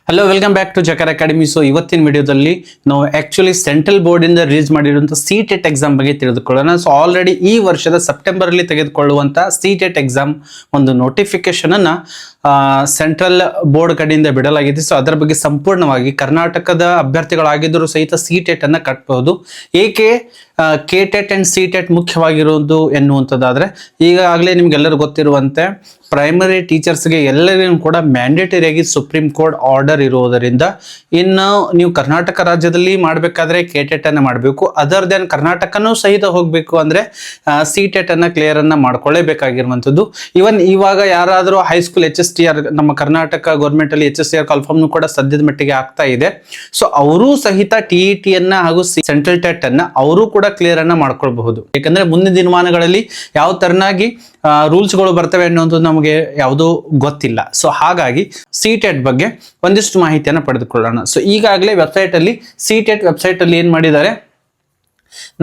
Hello welcome back to ಜಕರ್ academy. So ಇವತ್ತಿನ ವಿಡಿಯೋದಲ್ಲಿ ನಾವು ಆಕ್ಚುಲಿ ಸೆಂಟ್ರಲ್ ಬೋರ್ಡ್ ಇಂದ ರಿಲೀಸ್ ಮಾಡಿರುವಂತಹ ಸಿಟೆಟ್ ಎಕ್ಸಾಮ್ ಬಗ್ಗೆ ತಿಳಿದುಕೊಳ್ಳೋಣ. ಸೊ ಆಲ್ರೆಡಿ ಈ ವರ್ಷದ ಸೆಪ್ಟೆಂಬರ್ ಅಲ್ಲಿ ತೆಗೆದುಕೊಳ್ಳುವಂತಹ ಸಿಟೆಟ್ ಎಕ್ಸಾಮ್ ಒಂದು ನೋಟಿಫಿಕೇಶನ್ ಅನ್ನ ಸೆಂಟ್ರಲ್ ಬೋರ್ಡ್ ಕಡೆಯಿಂದ ಬಿಡಲಾಗಿದೆ. ಸೊ ಅದರ ಬಗ್ಗೆ ಸಂಪೂರ್ಣವಾಗಿ ಕರ್ನಾಟಕದ ಅಭ್ಯರ್ಥಿಗಳಾಗಿದ್ದರೂ ಸಹಿತ ಸಿಟೆಟ್ ಅನ್ನ ಕಟ್ಟಬಹುದು. ಏಕೆ ಕೆಟೆಟ್ ಅಂಡ್ ಸಿಟೆಟ್ ಮುಖ್ಯವಾಗಿರುವುದು ಎನ್ನುವಂಥದ್ದಾದ್ರೆ, ಈಗಾಗಲೇ ನಿಮ್ಗೆಲ್ಲರೂ ಗೊತ್ತಿರುವಂತೆ ಪ್ರೈಮರಿ ಟೀಚರ್ಸ್ಗೆ ಎಲ್ಲರಿಗೂ ಕೂಡ ಮ್ಯಾಂಡೇಟರಿಯಾಗಿ ಸುಪ್ರೀಂ ಕೋರ್ಟ್ ಆರ್ಡರ್ ಇರುವುದರಿಂದ ಇನ್ನು ನೀವು ಕರ್ನಾಟಕ ರಾಜ್ಯದಲ್ಲಿ ಮಾಡಬೇಕಾದ್ರೆ ಕೆಟೆಟ್ ಅನ್ನ ಮಾಡಬೇಕು. ಅದರ್ ದೆನ್ ಕರ್ನಾಟಕನೂ ಸಹಿತ ಹೋಗಬೇಕು ಅಂದ್ರೆ ಸಿಟೆಟ್ ಅನ್ನ ಕ್ಲಿಯರ್ ಅನ್ನ ಮಾಡ್ಕೊಳ್ಳೇಬೇಕಾಗಿರುವಂಥದ್ದು. ಇವನ್ ಇವಾಗ ಯಾರಾದರೂ ಹೈಸ್ಕೂಲ್ HSTR ನಮ್ಮ ಕರ್ನಾಟಕ ಗೌರ್ಮೆಂಟ್ ಅಲ್ಲಿ HSTR ಕಾಲ್ಫಾರ್ಮ್ ಕೂಡ ಸದ್ಯದ ಮಟ್ಟಿಗೆ ಆಗ್ತಾ ಇದೆ. ಸೊ ಅವರು ಸಹಿತ TET ಅನ್ನ ಹಾಗೂ ಸೆಂಟ್ರಲ್ ಟೆಟ್ ಅನ್ನ ಅವರು ಕೂಡ ಕ್ಲಿಯರ್ ಅನ್ನ ಮಾಡ್ಕೊಳ್ಬಹುದು. ಯಾಕಂದ್ರೆ ಮುಂದಿನ ದಿನಮಾನಗಳಲ್ಲಿ ಯಾವ ತರನಾಗಿ ರೂಲ್ಸ್ಗಳು ಬರ್ತವೆ ಅನ್ನೋದು ನಮಗೆ ಯಾವುದೂ ಗೊತ್ತಿಲ್ಲ. ಸೊ ಹಾಗಾಗಿ ಸಿಟೆಟ್ ಬಗ್ಗೆ ಒಂದಿಷ್ಟು ಮಾಹಿತಿಯನ್ನು ಪಡೆದುಕೊಳ್ಳೋಣ. ಸೊ ಈಗಾಗಲೇ ವೆಬ್ಸೈಟ್ ಅಲ್ಲಿ ಸಿಟೆಟ್ ವೆಬ್ಸೈಟ್ ಅಲ್ಲಿ ಏನ್ ಮಾಡಿದ್ದಾರೆ,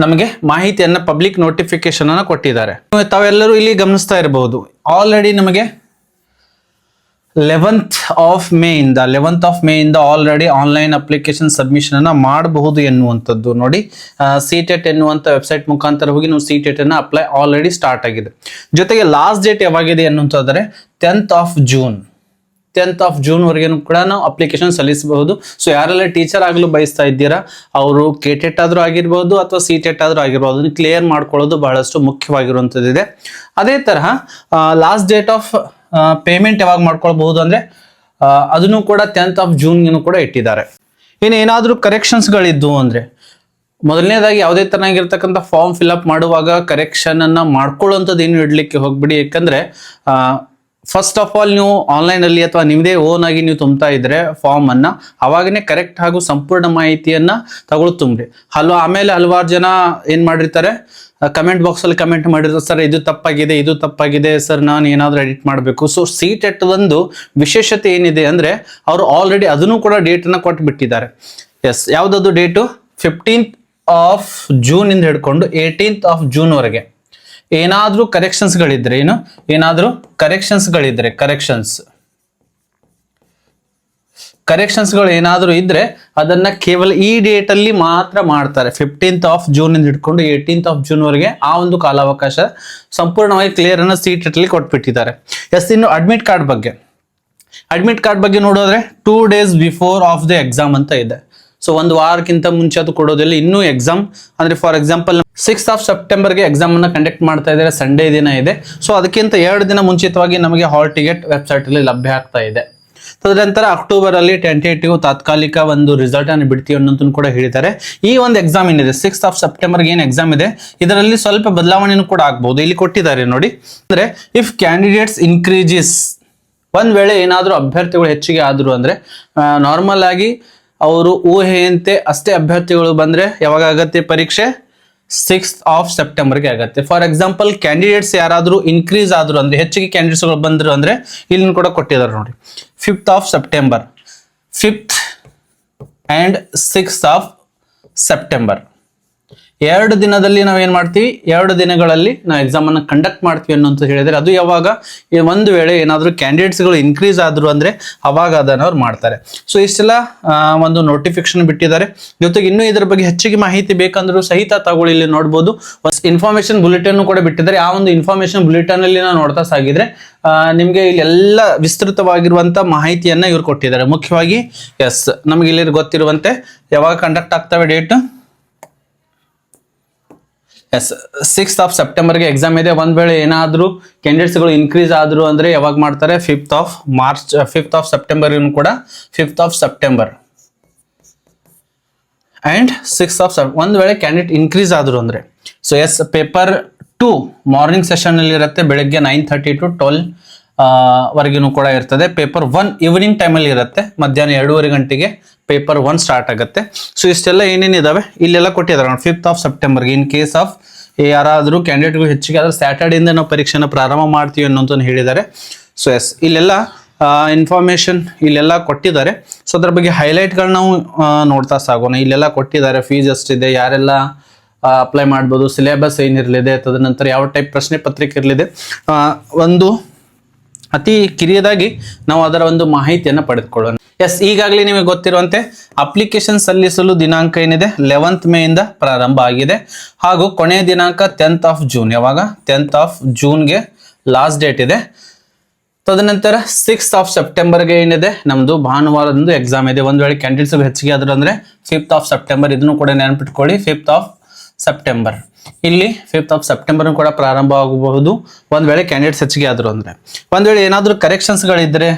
ನಮಗೆ ಮಾಹಿತಿಯನ್ನ ಪಬ್ಲಿಕ್ ನೋಟಿಫಿಕೇಶನ್ ಅನ್ನ ಕೊಟ್ಟಿದ್ದಾರೆ. ತಾವೆಲ್ಲರೂ ಇಲ್ಲಿ ಗಮನಿಸ್ತಾ ಇರಬಹುದು, ಆಲ್ರೆಡಿ ನಮಗೆ 11th of May ಇಂದ ಆಲ್ರೆಡಿ ಆನ್ಲೈನ್ ಅಪ್ಲಿಕೇಶನ್ ಸಬ್ಮಿಷನ್ ಅನ್ನ ಮಾಡಬಹುದು ಎನ್ನುವಂಥದ್ದು. ನೋಡಿ, ಸಿಟೆಟ್ ಎನ್ನುವಂತ ವೆಬ್ಸೈಟ್ ಮುಖಾಂತರ ಹೋಗಿ ನಾವು ಸಿಟೆಟ್ ಅನ್ನ ಅಪ್ಲೈ ಆಲ್ರೆಡಿ ಸ್ಟಾರ್ಟ್ ಆಗಿದೆ. ಜೊತೆಗೆ ಲಾಸ್ಟ್ ಡೇಟ್ ಯಾವಾಗಿದೆ ಅನ್ನುವಂಥದ್ರೆ 10th of June ವರೆಗೂ ಕೂಡ ನಾವು ಅಪ್ಲಿಕೇಶನ್ ಸಲ್ಲಿಸಬಹುದು. ಸೊ ಯಾರೆಲ್ಲ ಟೀಚರ್ ಆಗಲು ಬಯಸ್ತಾ ಇದ್ದೀರಾ, ಅವರು ಕೆಟೆಟ್ ಆದ್ರೂ ಆಗಿರ್ಬೋದು ಅಥವಾ ಸಿಟೆಟ್ ಆದ್ರೂ ಆಗಿರ್ಬೋದು, ಅದನ್ನು ಕ್ಲಿಯರ್ ಮಾಡ್ಕೊಳ್ಳೋದು ಬಹಳಷ್ಟು ಮುಖ್ಯವಾಗಿರುವಂಥದ್ದಿದೆ. ಅದೇ ತರಹ ಲಾಸ್ಟ್ ಡೇಟ್ ಆಫ್ ಪೇಮೆಂಟ್ ಯಾವಾಗ ಮಾಡ್ಕೊಳ್ಬಹುದು ಅಂದ್ರೆ ಅದನ್ನು ಕೂಡ 10th of June ಕೂಡ ಇಟ್ಟಿದ್ದಾರೆ. ಇನ್ನು ಏನಾದ್ರೂ ಕರೆಕ್ಷನ್ಸ್ ಗಳಿದ್ದು ಅಂದ್ರೆ, ಮೊದಲನೇದಾಗಿ ಯಾವುದೇ ತರನಾಗಿರ್ತಕ್ಕಂಥ ಫಾರ್ಮ್ ಫಿಲ್ಅಪ್ ಮಾಡುವಾಗ ಕರೆಕ್ಷನ್ ಅನ್ನ ಮಾಡ್ಕೊಳ್ಳುವಂಥದ್ದು ಏನು ಇಡ್ಲಿಕ್ಕೆ ಹೋಗ್ಬಿಡಿ. ಯಾಕಂದ್ರೆ ಫಸ್ಟ್ ಆಫ್ ಆಲ್ ನೀವು ಆನ್ಲೈನ್ ಅಲ್ಲಿ ಅಥವಾ ನಿಮ್ಮದೇ ಓನ್ ಆಗಿ ನೀವು ತುಂಬ್ತಾ ಇದ್ರೆ ಫಾರ್ಮ್ ಅನ್ನ, ಅವಾಗನೇ ಕರೆಕ್ಟ್ ಹಾಗೂ ಸಂಪೂರ್ಣ ಮಾಹಿತಿಯನ್ನ ತಗೊಳ್ಳಿ ತುಂಬ್ರಿ. ಆಮೇಲೆ ಹಲವಾರು ಜನ ಏನ್ ಮಾಡಿರ್ತಾರೆ, ಕಮೆಂಟ್ ಬಾಕ್ಸ್ ಅಲ್ಲಿ ಕಮೆಂಟ್ ಮಾಡಿರ್ತಾರೆ, ಸರ್ ಇದು ತಪ್ಪಾಗಿದೆ ಸರ್, ನಾನು ಏನಾದ್ರೂ ಎಡಿಟ್ ಮಾಡಬೇಕು. ಸೊ ಸಿಟೆಟ್ ಒಂದು ವಿಶೇಷತೆ ಏನಿದೆ ಅಂದ್ರೆ, ಅವರು ಆಲ್ರೆಡಿ ಅದನ್ನು ಕೂಡ ಡೇಟ್ ಅನ್ನ ಕೊಟ್ಟು ಬಿಟ್ಟಿದ್ದಾರೆ. ಎಸ್, ಯಾವ್ದದು ಡೇಟು 15th of June ಇಂದ ಹಿಡ್ಕೊಂಡು 18th of June ವರೆಗೆ ಏನಾದ್ರೂ ಕರೆಕ್ಷನ್ಸ್ಗಳಿದ್ರೆ ಕರೆಕ್ಷನ್ಸ್ಗಳು ಏನಾದರೂ ಇದ್ರೆ ಅದನ್ನ ಕೇವಲ ಈ ಡೇಟ್ ಅಲ್ಲಿ ಮಾತ್ರ ಮಾಡ್ತಾರೆ. 15th of June ಇಂದ ಹಿಡ್ಕೊಂಡು 18th of June ವರೆಗೆ ಆ ಒಂದು ಕಾಲಾವಕಾಶ ಸಂಪೂರ್ಣವಾಗಿ ಕ್ಲಿಯರ್ ಅನ್ನ ಸಿಟೆಟ್ ಅಲ್ಲಿ ಕೊಟ್ಬಿಟ್ಟಿದ್ದಾರೆ. ಎಸ್, ಇನ್ನು ಅಡ್ಮಿಟ್ ಕಾರ್ಡ್ ಬಗ್ಗೆ ನೋಡೋದ್ರೆ 2 days before of the exam ಅಂತ ಇದೆ. ಸೊ ಒಂದು ವಾರಕ್ಕಿಂತ ಮುಂಚೆ ಅದು ಕೊಡೋದಿಲ್ಲ. ಇನ್ನೂ ಎಕ್ಸಾಮ್ ಅಂದ್ರೆ for example 6th of September ಗೆ ಎಕ್ಸಾಮ್ ಅನ್ನ ಕಂಡಕ್ಟ್ ಮಾಡ್ತಾ ಇದ್ದಾರೆ, ಸಂಡೇ ದಿನ ಇದೆ. ಸೊ ಅದಕ್ಕಿಂತ 2 ದಿನ ಮುಂಚಿತವಾಗಿ ನಮಗೆ ಹಾಲ್ ಟಿಕೆಟ್ ವೆಬ್ಸೈಟ್ ಅಲ್ಲಿ ಲಭ್ಯ ಆಗ್ತಾ ಇದೆ. ತದನಂತರ ಅಕ್ಟೋಬರ್ ಅಲ್ಲಿ ಟೆಂಟೇಟಿವ್ ತಾತ್ಕಾಲಿಕ ಒಂದು ರಿಸಲ್ಟ್ ಅನ್ನು ಬಿಡ್ತೀವಿ ಅನ್ನೋದನ್ನು ಕೂಡ ಹೇಳಿದ್ದಾರೆ. ಈ ಒಂದು ಎಕ್ಸಾಮ್ ಏನಿದೆ 6th of September ಗೆ ಏನು ಎಕ್ಸಾಮ್ ಇದೆ, ಇದರಲ್ಲಿ ಸ್ವಲ್ಪ ಬದಲಾವಣೆನೂ ಕೂಡ ಆಗ್ಬಹುದು. ಇಲ್ಲಿ ಕೊಟ್ಟಿದ್ದಾರೆ ನೋಡಿ, ಅಂದ್ರೆ ಇಫ್ ಕ್ಯಾಂಡಿಡೇಟ್ಸ್ ಇನ್ಕ್ರೀಸಸ್, ಒಂದ್ ವೇಳೆ ಏನಾದ್ರೂ ಅಭ್ಯರ್ಥಿಗಳು ಹೆಚ್ಚಿಗೆ ಆದ್ರು ಅಂದ್ರೆ ನಾರ್ಮಲ್ ಆಗಿ ಅವರು ಊಹೆಯಂತೆ ಅಷ್ಟೇ ಅಭ್ಯರ್ಥಿಗಳು ಬಂದ್ರೆ ಯಾವಾಗ ಆಗತ್ತೆ ಪರೀಕ್ಷೆ, 6th of September ಗೆ ಆಗತ್ತೆ. ಫಾರ್ ಎಕ್ಸಾಂಪಲ್ ಕ್ಯಾಂಡಿಡೇಟ್ಸ್ ಯಾರಾದ್ರೂ ಇನ್ಕ್ರೀಸ್ ಆದ್ರು ಅಂದ್ರೆ, ಹೆಚ್ಚಿಗೆ ಕ್ಯಾಂಡಿಡೇಟ್ಸ್ಗಳು ಬಂದ್ರು ಅಂದ್ರೆ ಇಲ್ಲಿ ಕೂಡ ಕೊಟ್ಟಿದ್ದಾರೆ ನೋಡಿ, 5th of September, 5th and 6th of September 2 ದಿನದಲ್ಲಿ ನಾವೇನ್ ಮಾಡ್ತೀವಿ, 2 ದಿನಗಳಲ್ಲಿ ನಾವು ಎಕ್ಸಾಮ್ ಅನ್ನ ಕಂಡಕ್ಟ್ ಮಾಡ್ತೀವಿ ಅನ್ನೋಂತ ಹೇಳಿದ್ರೆ, ಅದು ಯಾವಾಗ ಒಂದು ವೇಳೆ ಏನಾದ್ರೂ ಕ್ಯಾಂಡಿಡೇಟ್ಸ್ಗಳು ಇನ್ಕ್ರೀಸ್ ಆದ್ರು ಅಂದ್ರೆ ಅವಾಗ ಅದನ್ನ ಅವ್ರು ಮಾಡ್ತಾರೆ. ಸೊ ಇಷ್ಟೆಲ್ಲ ಒಂದು ನೋಟಿಫಿಕೇಶನ್ ಬಿಟ್ಟಿದ್ದಾರೆ. ಜೊತೆಗೆ ಇನ್ನೂ ಇದ್ರ ಬಗ್ಗೆ ಹೆಚ್ಚಿಗೆ ಮಾಹಿತಿ ಬೇಕಂದ್ರೂ ಸಹಿತ ತಗೊಳ್ಳಿ, ಇಲ್ಲಿ ನೋಡ್ಬೋದು ಇನ್ಫಾರ್ಮೇಶನ್ ಬುಲೆಟಿನ್ ಕೂಡ ಬಿಟ್ಟಿದ್ದಾರೆ. ಆ ಒಂದು ಇನ್ಫಾರ್ಮೇಶನ್ ಬುಲೆಟಿನ್ ಅಲ್ಲಿ ನಾವು ನೋಡ್ತಾ ಸಾಗಿದ್ರೆ ನಿಮ್ಗೆ ಇಲ್ಲಿ ಎಲ್ಲ ವಿಸ್ತೃತವಾಗಿರುವಂತ ಮಾಹಿತಿಯನ್ನ ಇವ್ರು ಕೊಟ್ಟಿದ್ದಾರೆ. ಮುಖ್ಯವಾಗಿ ಎಸ್, ನಮ್ಗೆ ಇಲ್ಲಿ ಗೊತ್ತಿರುವಂತೆ ಯಾವಾಗ ಕಂಡಕ್ಟ್ ಆಗ್ತವೆ ಡೇಟ್, 6th of September ಗೆ ಎಕ್ಸಾಮ್ ಇದೆ. ಒಂದ್ ವೇಳೆ ಏನಾದ್ರೂ ಕ್ಯಾಂಡಿಡೇಟ್ಸ್ಗಳು ಇನ್ಕ್ರೀಸ್ ಆದ್ರು ಅಂದ್ರೆ ಯಾವಾಗ ಮಾಡ್ತಾರೆ, 5th of September ಕೂಡ 5th of September and 6th of September. ಒಂದ್ ವೇಳೆ ಕ್ಯಾಂಡಿಡೇಟ್ ಇನ್ಕ್ರೀಸ್ ಆದ್ರು ಅಂದ್ರೆ, so yes, paper 2 morning session ಅಲ್ಲಿ ಇರುತ್ತೆ, ಬೆಳಗ್ಗೆ 9:30 to 12 ವರೆಗೂ ಕೂಡ ಇರ್ತದೆ. ಪೇಪರ್ 1 ಈವ್ನಿಂಗ್ ಟೈಮ್ ಅಲ್ಲಿ ಇರುತ್ತೆ, ಮಧ್ಯಾಹ್ನ 2:30 ಗಂಟೆಗೆ ಪೇಪರ್ 1 ಸ್ಟಾರ್ಟ್ ಆಗುತ್ತೆ. ಸೊ ಇಷ್ಟೆಲ್ಲ ಏನೇನಿದಾವೆ ಇಲ್ಲೆಲ್ಲ ಕೊಟ್ಟಿದ್ದಾರೆ. 5th of September ಗೆ ಇನ್ ಕೇಸ್ ಆಫ್ ಯಾರಾದ್ರೂ ಕ್ಯಾಂಡಿಡೇಟ್ಗಳು ಹೆಚ್ಚಿಗೆ ಆದ್ರೆ ಸ್ಯಾಟರ್ಡೆಯಿಂದ ನಾವು ಪರೀಕ್ಷೆನ ಪ್ರಾರಂಭ ಮಾಡ್ತೀವಿ ಅನ್ನೋಂತ ಹೇಳಿದ್ದಾರೆ. ಸೊ ಎಸ್, ಇಲ್ಲೆಲ್ಲ ಇನ್ಫಾರ್ಮೇಶನ್ ಇಲ್ಲೆಲ್ಲ ಕೊಟ್ಟಿದ್ದಾರೆ. ಸೊ ಅದ್ರ ಬಗ್ಗೆ ಹೈಲೈಟ್ಗಳನ್ನ ನಾವು ನೋಡ್ತಾ ಸಾಗೋಣ. ಇಲ್ಲೆಲ್ಲ ಕೊಟ್ಟಿದ್ದಾರೆ, ಫೀಸ್ ಎಷ್ಟಿದೆ, ಯಾರೆಲ್ಲ ಅಪ್ಲೈ ಮಾಡ್ಬೋದು, ಸಿಲೆಬಸ್ ಏನಿರಲಿದೆ, ತದನಂತರ ಯಾವ ಟೈಪ್ ಪ್ರಶ್ನೆ ಪತ್ರಿಕೆ ಇರಲಿದೆ, ಒಂದು ಅತಿ ಕಿರಿಯದಾಗಿ ನಾವು ಅದರ ಒಂದು ಮಾಹಿತಿಯನ್ನು ಪಡೆದುಕೊಳ್ಳೋಣ. ಎಸ್, ಈಗಾಗಲೇ ನಿಮಗೆ ಗೊತ್ತಿರುವಂತೆ ಅಪ್ಲಿಕೇಶನ್ ಸಲ್ಲಿಸಲು ದಿನಾಂಕ ಏನಿದೆ 11th ಮೇ ಇಂದ ಪ್ರಾರಂಭ ಆಗಿದೆ ಹಾಗೂ ಕೊನೆಯ ದಿನಾಂಕ 10th ಆಫ್ ಜೂನ್. ಯಾವಾಗ? 10th ಆಫ್ ಜೂನ್ಗೆ ಲಾಸ್ಟ್ ಡೇಟ್ ಇದೆ. ತದನಂತರ 6th ಆಫ್ ಸೆಪ್ಟೆಂಬರ್ಗೆ ಏನಿದೆ ನಮ್ದು ಭಾನುವಾರದಂದು ಎಕ್ಸಾಮ್ ಇದೆ. ಒಂದು ವೇಳೆ ಕ್ಯಾಂಡಿಡೇಟ್ಸ್ ಹೆಚ್ಚಿಗೆ ಆದ್ರು ಅಂದ್ರೆ 5th ಆಫ್ ಸೆಪ್ಟೆಂಬರ್, ಇದನ್ನು ಕೂಡ ನೆನಪಿಟ್ಕೊಳ್ಳಿ. 5th ಆಫ್ ಸೆಪ್ಟೆಂಬರ್, ಇಲ್ಲಿ 5th ಆಫ್ ಸೆಪ್ಟೆಂಬರ್ ಕೂಡ ಪ್ರಾರಂಭ ಆಗಬಹುದು ಒಂದ್ ವೇಳೆ ಕ್ಯಾಂಡಿಡೇಟ್ಸ್ ಹೆಚ್ಚಿಗೆ ಆದ್ರು ಅಂದ್ರೆ. ಒಂದ್ ವೇಳೆ ಏನಾದ್ರೂ ಕರೆಕ್ಷನ್ಸ್ ಗಳಿದ್ರೆ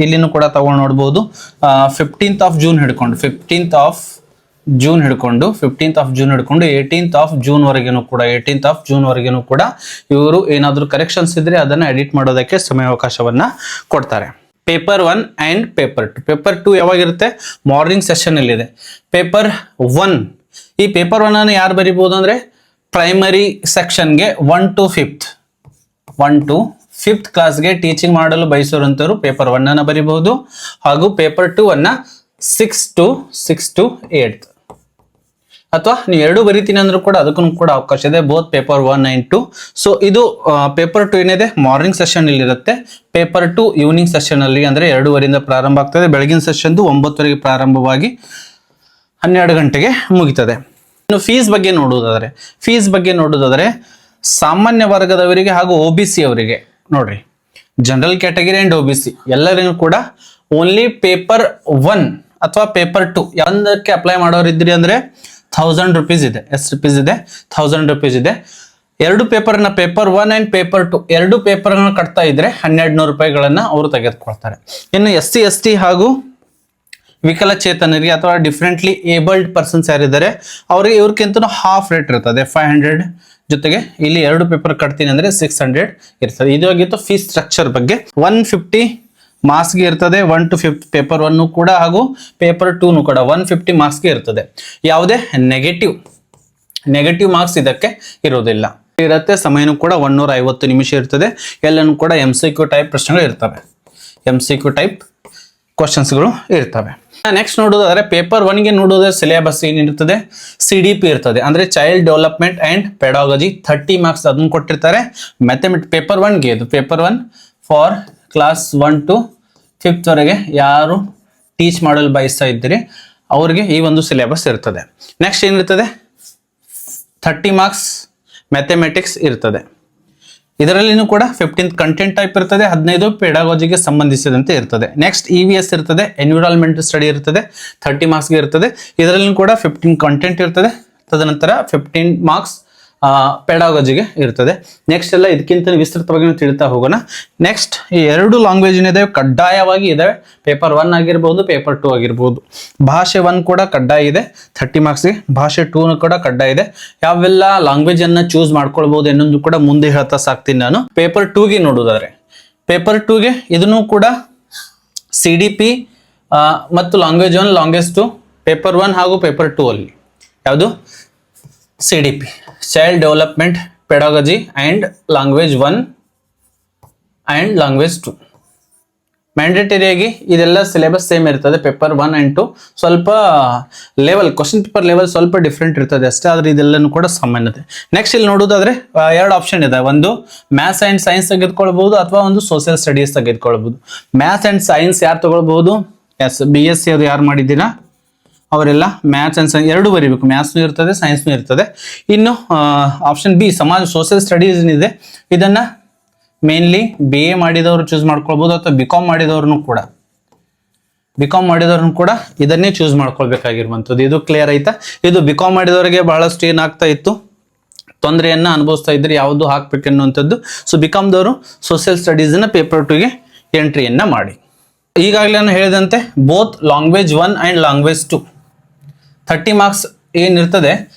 ಇಲ್ಲಿನೂ ಕೂಡ ತಗೊಂಡು ನೋಡ್ಬೋದು. 15th ಆಫ್ ಜೂನ್ ಹಿಡ್ಕೊಂಡು 15th ಆಫ್ ಜೂನ್ ಹಿಡ್ಕೊಂಡು 18th ಆಫ್ ಜೂನ್ ವರೆಗೂ ಕೂಡ 18th ಆಫ್ ಜೂನ್ ವರೆಗೂ ಕೂಡ ಇವರು ಏನಾದರೂ ಕರೆಕ್ಷನ್ಸ್ ಇದ್ರೆ ಅದನ್ನ ಎಡಿಟ್ ಮಾಡೋದಕ್ಕೆ ಸಮಯಾವಕಾಶವನ್ನ ಕೊಡ್ತಾರೆ. Paper 1 and paper 2. ಪೇಪರ್ 2 ಯಾವಾಗಿರುತ್ತೆ? ಮಾರ್ನಿಂಗ್ ಸೆಷನ್ ಅಲ್ಲಿ ಇದೆ. ಪೇಪರ್ 1, ಈ ಪೇಪರ್ 1 ಅನ್ನು ಯಾರು ಬರಿಬಹುದು ಅಂದ್ರೆ ಪ್ರೈಮರಿ ಸೆಕ್ಷನ್ಗೆ 1 to 5th ಕ್ಲಾಸ್ಗೆ ಟೀಚಿಂಗ್ ಮಾಡಲು ಬಯಸುವಂತವರು ಪೇಪರ್ 1 ಅನ್ನ ಬರಿಬಹುದು ಹಾಗೂ ಪೇಪರ್ 2 ಅನ್ನ 6 to 8th, ಅಥವಾ ನೀವು ಎರಡು ಬರಿತೀನಿ ಅಂದ್ರೂ ಕೂಡ ಅದಕ್ಕೂ ಕೂಡ ಅವಕಾಶ ಇದೆ. Both paper 1 and 2. ಸೊ ಇದು ಪೇಪರ್ 2 ಏನಿದೆ ಮಾರ್ನಿಂಗ್ ಸೆಷನ್ ಇಲ್ಲಿ ಇರುತ್ತೆ. ಪೇಪರ್ 2 ಈವ್ನಿಂಗ್ ಸೆಷನ್ ಅಲ್ಲಿ ಅಂದ್ರೆ 2:30 ಪ್ರಾರಂಭ ಆಗ್ತದೆ. ಬೆಳಗಿನ ಸೆಷನ್ 9 ಪ್ರಾರಂಭವಾಗಿ 12 ಗಂಟೆಗೆ ಮುಗಿತದೆ. ಇನ್ನು ಫೀಸ್ ಬಗ್ಗೆ ನೋಡುವುದಾದರೆ ಸಾಮಾನ್ಯ ವರ್ಗದವರಿಗೆ ಹಾಗೂ OBC ಅವರಿಗೆ ನೋಡ್ರಿ, ಜನರಲ್ ಕ್ಯಾಟಗರಿ ಅಂಡ್ OBC ಎಲ್ಲರಿಗೂ ಕೂಡ ಓನ್ಲಿ ಪೇಪರ್ 1 ಅಥವಾ ಪೇಪರ್ 2 ಯಾವುದಕ್ಕೆ ಅಪ್ಲೈ ಮಾಡೋರಿದ್ರಿ ಅಂದ್ರೆ 1000 rupees ಇದೆ. ಎಷ್ಟು ರೂಪೀಸ್ ಇದೆ? 1000 rupees ಇದೆ. ಎರಡು ಪೇಪರ್ನ ಪೇಪರ್ 1 ಅಂಡ್ ಪೇಪರ್ 2 ಎರಡು ಪೇಪರ್ನ ಕಟ್ತಾ ಇದ್ರೆ 1200 ರೂಪಾಯಿಗಳನ್ನ ಅವರು ತೆಗೆದುಕೊಳ್ತಾರೆ. ಇನ್ನು SC ST ಹಾಗೂ ವಿಕಲಚೇತನರಿಗೆ ಅಥವಾ ಡಿಫ್ರೆಂಟ್ಲಿ ಏಬಲ್ಡ್ ಪರ್ಸನ್ಸ್ ಯಾರಿದ್ದಾರೆ ಅವರಿಗೆ ಇವ್ರಕ್ಕಿಂತ ಹಾಫ್ ರೇಟ್ ಇರ್ತದೆ 500, ಜೊತೆಗೆ ಇಲ್ಲಿ ಎರಡು ಪೇಪರ್ ಕಟ್ತೀನಿ ಅಂದ್ರೆ 600 ಇರ್ತದೆ. ಇದು ಆಗಿತ್ತು ಫೀಸ್ ಸ್ಟ್ರಕ್ಚರ್ ಬಗ್ಗೆ. 150 ಮಾರ್ಕ್ಸ್ಗೆ ಇರ್ತದೆ 1 to 5th ಪೇಪರ್ 1 ಕೂಡ ಹಾಗೂ ಪೇಪರ್ 2 ಕೂಡ 150 ಮಾರ್ಕ್ಸ್ಗೆ ಇರ್ತದೆ. ಯಾವುದೇ ನೆಗೆಟಿವ್ ಮಾರ್ಕ್ಸ್ ಇದಕ್ಕೆ ಇರೋದಿಲ್ಲ ಇರುತ್ತೆ. ಸಮಯನೂ ಕೂಡ 150 ನಿಮಿಷ ಇರ್ತದೆ. ಎಲ್ಲನೂ ಕೂಡ MCQ ಟೈಪ್ ಪ್ರಶ್ನೆಗಳು ಇರ್ತವೆ, MCQ ಟೈಪ್ ಕ್ವಶನ್ಸ್ಗಳು ಇರ್ತವೆ. ನೆಕ್ಸ್ಟ್ ನೋಡೋದಾದ್ರೆ ಪೇಪರ್ 1ಗೆ ನೋಡೋದಾದ್ರೆ ಸಿಲೆಬಸ್ ಏನಿರ್ತದೆ? CDP ಇರ್ತದೆ, ಅಂದ್ರೆ ಚೈಲ್ಡ್ ಡೆವಲಪ್ಮೆಂಟ್ ಅಂಡ್ ಪೆಡಾಗಜಿ 30 ಮಾರ್ಕ್ಸ್ ಅದನ್ನು ಕೊಟ್ಟಿರ್ತಾರೆ. ಮ್ಯಾಥಮೆಟಿಕ್ಸ್ ಪೇಪರ್ 1ಗೆ ಇದು paper 1 for class 1 to 5th ವರೆಗೆ ಯಾರು ಟೀಚ್ ಮಾಡಲು ಬಯಸ್ತಾ ಇದ್ದೀರಿ ಅವ್ರಿಗೆ ಈ ಒಂದು ಸಿಲೆಬಸ್ ಇರ್ತದೆ. ನೆಕ್ಸ್ಟ್ ಏನಿರ್ತದೆ? 30 ಮಾರ್ಕ್ಸ್ ಮ್ಯಾಥಮೆಟಿಕ್ಸ್ ಇರ್ತದೆ. ಇದರಲ್ಲಿನೂ ಕೂಡ 15 ಕಂಟೆಂಟ್ ಟೈಪ್ ಇರ್ತದೆ, 15 ಪೆಡಾಗಜಿಗೆ ಸಂಬಂಧಿಸಿದಂತೆ ಇರ್ತದೆ. ನೆಕ್ಸ್ಟ್ EVS ಇರ್ತದೆ, ಎನ್ವಿರಾನ್ಮೆಂಟ್ ಸ್ಟಡಿ ಇರ್ತದೆ, 30 ಮಾರ್ಕ್ಸ್ಗೆ ಇರ್ತದೆ. ಇದರಲ್ಲಿ ಕೂಡ 15 ಕಂಟೆಂಟ್ ಇರ್ತದೆ. ತದನಂತರ 15 ಮಾರ್ಕ್ಸ್ ಪೆಡಾಗಜಿಗೆ ಇರ್ತದೆ. ನೆಕ್ಸ್ಟ್ ಎಲ್ಲ ಇದಕ್ಕಿಂತ ವಿಸ್ತೃತವಾಗಿ ತಿಳಿತಾ ಹೋಗೋಣ. ನೆಕ್ಸ್ಟ್ ಈ ಎರಡು ಲ್ಯಾಂಗ್ವೇಜ್ ಏನಿದೆ ಕಡ್ಡಾಯವಾಗಿ ಇದಾವೆ. ಪೇಪರ್ 1 ಆಗಿರ್ಬೋದು, ಪೇಪರ್ 2 ಆಗಿರ್ಬೋದು. ಭಾಷೆ 1 ಕೂಡ ಕಡ್ಡಾಯ ಇದೆ 30 ಮಾರ್ಕ್ಸ್ಗೆ, ಭಾಷೆ 2 ಕೂಡ ಕಡ್ಡಾಯ ಇದೆ. ಯಾವೆಲ್ಲ ಲ್ಯಾಂಗ್ವೇಜ್ ಅನ್ನ ಚೂಸ್ ಮಾಡ್ಕೊಳ್ಬಹುದು ಅನ್ನೋದು ಕೂಡ ಮುಂದೆ ಹೇಳ್ತಾ ಸಾಕ್ತೀನಿ ನಾನು. ಪೇಪರ್ 2ಗೆ ನೋಡೋದಾದ್ರೆ ಪೇಪರ್ 2ಗೆ ಇದನ್ನು ಕೂಡ CDP ಮತ್ತು ಲ್ಯಾಂಗ್ವೇಜ್ 1 ಲ್ಯಾಂಗ್ವೇಜ್ 2 ಪೇಪರ್ 1 ಹಾಗೂ ಪೇಪರ್ 2 ಅಲ್ಲಿ ಯಾವುದು CDP child development ಪೆಡಾಗಜಿ and language 1 and language 2 ಮ್ಯಾಂಡೇಟರಿಯಾಗಿ ಇದೆಲ್ಲ ಸಿಲೆಬಸ್ ಸೇಮ್ ಇರ್ತದೆ. ಪೇಪರ್ 1 and 2 ಸ್ವಲ್ಪ ಲೆವೆಲ್ ಕ್ವಶನ್ ಪೇಪರ್ ಲೆವೆಲ್ ಸ್ವಲ್ಪ ಡಿಫ್ರೆಂಟ್ ಇರ್ತದೆ ಅಷ್ಟೇ, ಆದ್ರೆ ಇದೆಲ್ಲನೂ ಕೂಡ ಸಾಮಾನ್ಯತೆ. ನೆಕ್ಸ್ಟ್ ಇಲ್ಲಿ ನೋಡೋದಾದ್ರೆ ಎರಡು ಆಪ್ಷನ್ ಇದೆ. ಒಂದು ಮ್ಯಾಥ್ಸ್ ಅಂಡ್ ಸೈನ್ಸ್ ತೆಗೆದುಕೊಳ್ಬಹುದು ಅಥವಾ ಒಂದು ಸೋಷಿಯಲ್ ಸ್ಟಡೀಸ್ ತೆಗೆದುಕೊಳ್ಬಹುದು. ಮ್ಯಾಥ್ಸ್ ಅಂಡ್ ಸೈನ್ಸ್ ಯಾರು ತಗೊಳ್ಬಹುದು? ಎಸ್, BSc ಅದು ಯಾರು ಮಾಡಿದ್ದೀರಾ ಅವರೆಲ್ಲ ಮ್ಯಾಥ್ಸ್ ಅಂಡ್ ಸೈನ್ಸ್ ಎರಡು ಬರೀಬೇಕು. ಮ್ಯಾಥ್ಸ್ನೂ ಇರ್ತದೆ, ಸೈನ್ಸ್ನೂ ಇರ್ತದೆ. ಇನ್ನು ಆಪ್ಷನ್ ಬಿ ಸಮಾಜ ಸೋಷಿಯಲ್ ಸ್ಟಡೀಸ್ ಏನಿದೆ ಇದನ್ನ ಮೇನ್ಲಿ BA ಮಾಡಿದವರು ಚೂಸ್ ಮಾಡ್ಕೊಳ್ಬಹುದು ಅಥವಾ BCom ಮಾಡಿದವ್ರನ್ನು ಕೂಡ ಇದನ್ನೇ ಚೂಸ್ ಮಾಡ್ಕೊಳ್ಬೇಕಾಗಿರುವಂಥದ್ದು. ಇದು ಕ್ಲಿಯರ್ ಆಯ್ತಾ? ಇದು BCom ಮಾಡಿದವರಿಗೆ ಬಹಳಷ್ಟು ಏನಾಗ್ತಾ ಇತ್ತು, ತೊಂದರೆಯನ್ನ ಅನುಭವಿಸ್ತಾ ಇದ್ರೆ ಯಾವುದು ಹಾಕ್ಬೇಕು ಅನ್ನುವಂಥದ್ದು. ಸೊ BCom ದವರು ಸೋಷಿಯಲ್ ಸ್ಟಡೀಸ್ ಅನ್ನ ಪೇಪರ್ 2ಗೆ ಎಂಟ್ರಿಯನ್ನ ಮಾಡಿ. ಈಗಾಗಲೇ ನಾನು ಹೇಳಿದಂತೆ both language 1 and language 2 30 marks ಏನಿರ್ತದೆ